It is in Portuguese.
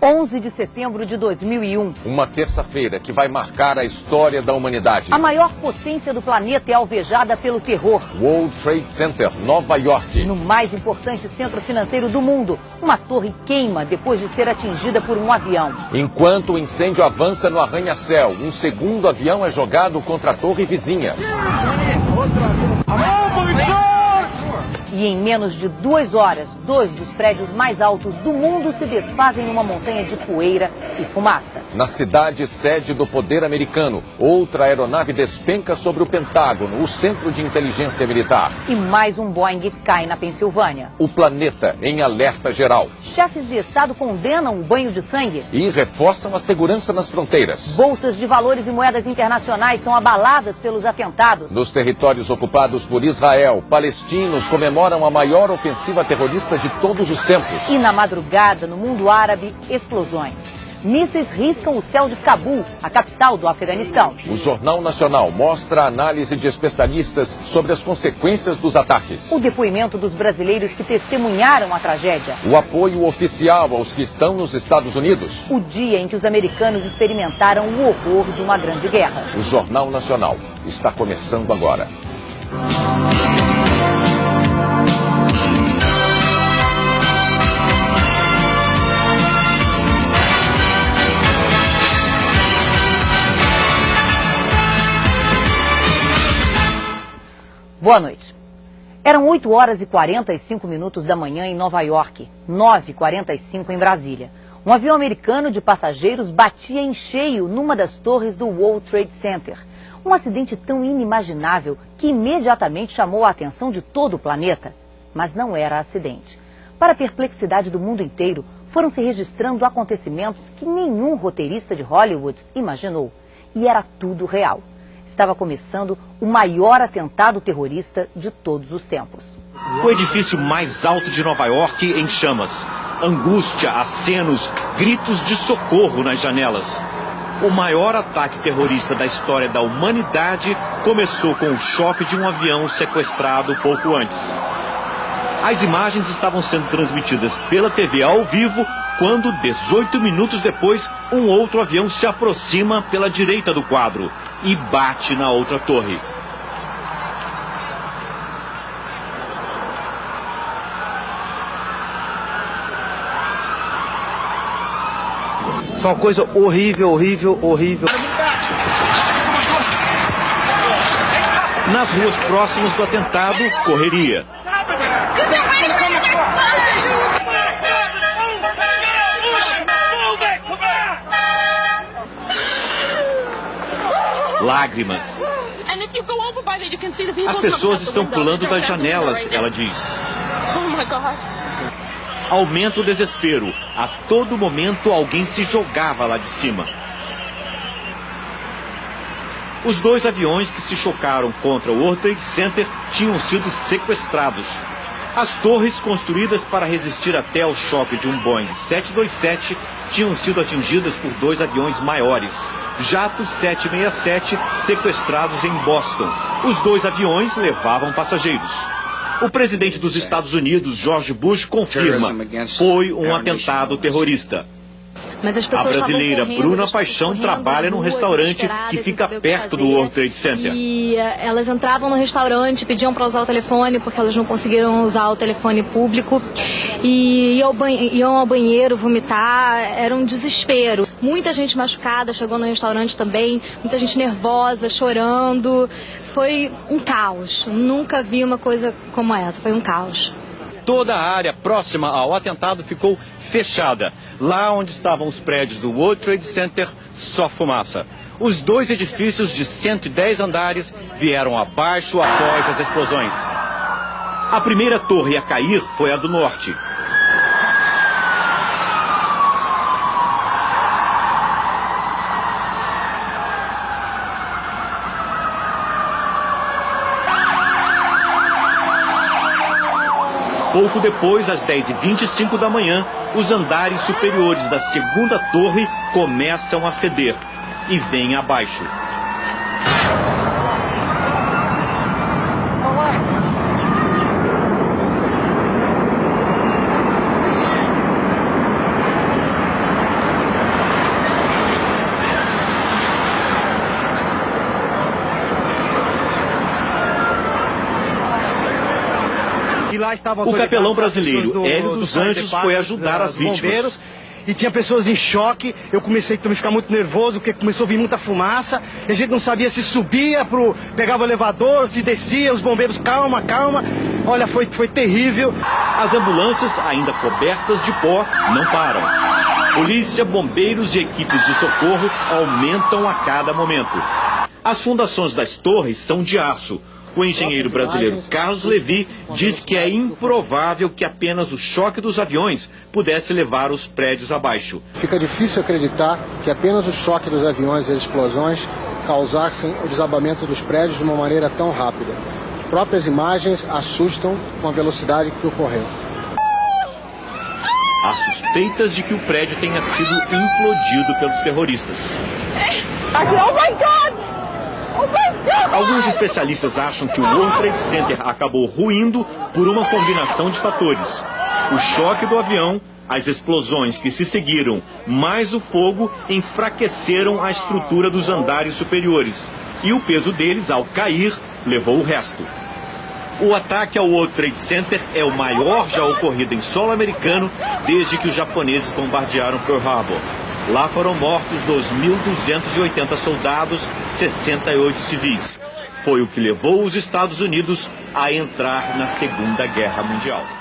11 de setembro de 2001. Uma terça-feira que vai marcar a história da humanidade. A maior potência do planeta é alvejada pelo terror. World Trade Center, Nova York. No mais importante centro financeiro do mundo, uma torre queima depois de ser atingida por um avião. Enquanto o incêndio avança no arranha-céu, um segundo avião é jogado contra a torre vizinha. E em menos de 2 horas, 2 dos prédios mais altos do mundo se desfazem numa montanha de poeira e fumaça. Na cidade sede do poder americano, outra aeronave despenca sobre o Pentágono, o centro de inteligência militar. E mais um Boeing cai na Pensilvânia. O planeta em alerta geral. Chefes de Estado condenam o banho de sangue. E reforçam a segurança nas fronteiras. Bolsas de valores e moedas internacionais são abaladas pelos atentados. Nos territórios ocupados por Israel, palestinos comemoram a maior ofensiva terrorista de todos os tempos. E na madrugada, no mundo árabe, explosões. Mísseis riscam o céu de Cabul, a capital do Afeganistão. O Jornal Nacional mostra a análise de especialistas sobre as consequências dos ataques. O depoimento dos brasileiros que testemunharam a tragédia. O apoio oficial aos que estão nos Estados Unidos. O dia em que os americanos experimentaram o horror de uma grande guerra. O Jornal Nacional está começando agora. Boa noite. Eram 8 horas e 45 minutos da manhã em Nova York, 9h45 em Brasília. Um avião americano de passageiros batia em cheio numa das torres do World Trade Center. Um acidente tão inimaginável que imediatamente chamou a atenção de todo o planeta. Mas não era acidente. Para a perplexidade do mundo inteiro, foram se registrando acontecimentos que nenhum roteirista de Hollywood imaginou. E era tudo real. Estava começando o maior atentado terrorista de todos os tempos. O edifício mais alto de Nova York em chamas. Angústia, acenos, gritos de socorro nas janelas. O maior ataque terrorista da história da humanidade começou com o choque de um avião sequestrado pouco antes. As imagens estavam sendo transmitidas pela TV ao vivo quando, 18 minutos depois, um outro avião se aproxima pela direita do quadro e bate na outra torre. Isso é uma coisa horrível, horrível, horrível. Nas ruas próximas do atentado, correria. Lágrimas. As pessoas estão pulando das janelas, ela diz. Aumenta o desespero. A todo momento alguém se jogava lá de cima. Os 2 aviões que se chocaram contra o World Trade Center tinham sido sequestrados. As torres construídas para resistir até ao choque de um Boeing 727 tinham sido atingidas por 2 aviões maiores. Jatos 767 sequestrados em Boston. Os 2 aviões levavam passageiros. O presidente dos Estados Unidos, George Bush, confirma: foi um atentado terrorista. Mas as A pessoas brasileira Bruna Paixão trabalha num restaurante que fica perto do World Trade Center. E elas entravam no restaurante, pediam para usar o telefone porque elas não conseguiram usar o telefone público. E iam ao banheiro vomitar, era um desespero. Muita gente machucada chegou no restaurante também, muita gente nervosa, chorando. Foi um caos. Nunca vi uma coisa como essa, foi um caos. Toda a área próxima ao atentado ficou fechada. Lá onde estavam os prédios do World Trade Center, só fumaça. Os 2 edifícios de 110 andares vieram abaixo após as explosões. A primeira torre a cair foi a do norte. Pouco depois, às 10h25 da manhã, os andares superiores da segunda torre começam a ceder e vêm abaixo. lá estavam O capelão brasileiro Hélio dos Anjos foi ajudar as vítimas. Bombeiros, e tinha pessoas em choque. Eu comecei também a ficar muito nervoso, porque começou a vir muita fumaça. E a gente não sabia se subia, pegava o elevador, se descia, os bombeiros, calma, calma. Olha, foi terrível. As ambulâncias, ainda cobertas de pó, não param. Polícia, bombeiros e equipes de socorro aumentam a cada momento. As fundações das torres são de aço. O engenheiro brasileiro Carlos Levi diz que é improvável que apenas o choque dos aviões pudesse levar os prédios abaixo. Fica difícil acreditar que apenas o choque dos aviões e as explosões causassem o desabamento dos prédios de uma maneira tão rápida. As próprias imagens assustam com a velocidade que ocorreu. Há suspeitas de que o prédio tenha sido implodido pelos terroristas. Oh my God! Oh my God! Alguns especialistas acham que o World Trade Center acabou ruindo por uma combinação de fatores. O choque do avião, as explosões que se seguiram, mais o fogo enfraqueceram a estrutura dos andares superiores. E o peso deles, ao cair, levou o resto. O ataque ao World Trade Center é o maior já ocorrido em solo americano desde que os japoneses bombardearam Pearl Harbor. Lá foram mortos 2.280 soldados, 68 civis. Foi o que levou os Estados Unidos a entrar na Segunda Guerra Mundial.